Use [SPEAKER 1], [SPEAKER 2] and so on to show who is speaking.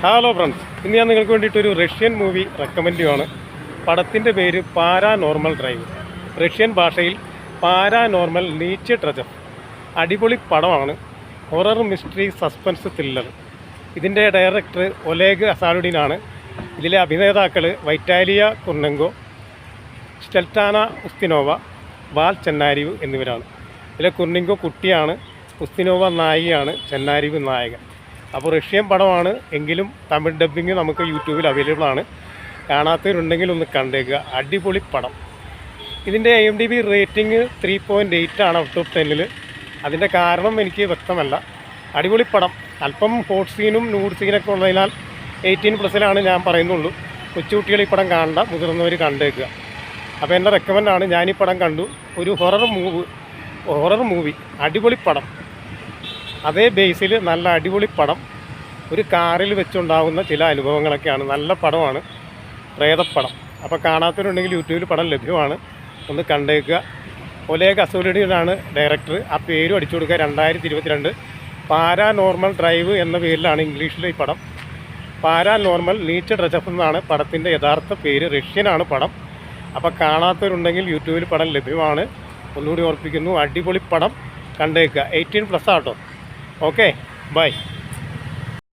[SPEAKER 1] Hello friends, ഇന്ന് ഞാൻ നിങ്ങൾക്ക് വേണ്ടിയിട്ടൊരു റഷ്യൻ മൂവി റെക്കമെൻഡ് ചെയ്യുകയാണ്. പടത്തിൻ്റെ പേര് പാരാനോർമൽ ഡ്രൈവ്. റഷ്യൻ ഭാഷയിൽ പാരാനോർമൽ നീച്ചെ ട്രജർ. അടിപൊളി പടമാണ്. Horror mystery suspense thriller. ഇതിൻ്റെ ഡയറക്ടർ ഒലേഗ് അസാലുഡിനാണ്. ഇതിലെ അഭിനേതാക്കൾ വൈറ്റാലിയ കുർനെങ്കോ, സ്റ്റെൽറ്റാന ഉസ്തിനോവ, വാൽ ചെന്നാരിവ് എന്നിവരാണ്. ഇതിലെ കുർനെങ്കോ കുട്ടിയാണ്, ഉസ്തിനോവ നായികയാണ്, ചെന്നാരിവ് നായകൻ. അപ്പോൾ റഷ്യൻ പടമാണ് എങ്കിലും തമിഴ് ഡബ്ബിങ് നമുക്ക് യൂട്യൂബിൽ അവൈലബിൾ ആണ്. കാണാത്തവരുണ്ടെങ്കിൽ ഒന്ന് കണ്ടേക്കുക. അടിപൊളി പടം. ഇതിൻ്റെ IMDb റേറ്റിംഗ് 3.8 ആണ് ഔട്ട് ഓഫ് 10. അതിൻ്റെ കാരണം എനിക്ക് വ്യക്തമല്ല. അടിപൊളി പടം. അല്പം ഹോട്ട് സീനും നൂഡ് സീനൊക്കെ ഉള്ളതിനാൽ 18+ലാണ് ഞാൻ പറയുന്നുള്ളൂ. കൊച്ചുകുട്ടികൾ ഈ പടം കാണണ്ട, മുതിർന്നവർ കണ്ടേക്കുക. അപ്പോൾ എൻ്റെ റെക്കമെൻഡാണ്. ഞാനീ പടം കണ്ടു. ഒരു ഹൊറർ മൂവി അടിപൊളി പടം. അതേ ബേസിൽ നല്ല അടിപൊളി പടം. ഒരു കാറിൽ വെച്ചുണ്ടാകുന്ന ചില അനുഭവങ്ങളൊക്കെയാണ്. നല്ല പടമാണ്, പ്രേതപ്പടം. അപ്പോൾ കാണാത്തവരുണ്ടെങ്കിൽ യൂട്യൂബിൽ പടം ലഭ്യമാണ്, ഒന്ന് കണ്ടേക്കുക. Oleg അസോലിഡിനാണ് director. ആ പേരും അടിച്ചു കൊടുക്കുക. 2022 പാരാനോർമൽ ഡ്രൈവ് എന്ന പേരിലാണ് ഇംഗ്ലീഷിലെ ഈ പടം. പാരാനോർമൽ നീച്ചെ ട്രജർ എന്നാണ് പടത്തിൻ്റെ യഥാർത്ഥ പേര്. റഷ്യനാണ് പടം. അപ്പോൾ കാണാത്തവരുണ്ടെങ്കിൽ യൂട്യൂബിൽ പടം ലഭ്യമാണ്. ഒന്നുകൂടി ഓർപ്പിക്കുന്നു, അടിപൊളി പടം കണ്ടേക്കുക. 18+ ആട്ടോ. Okay, by.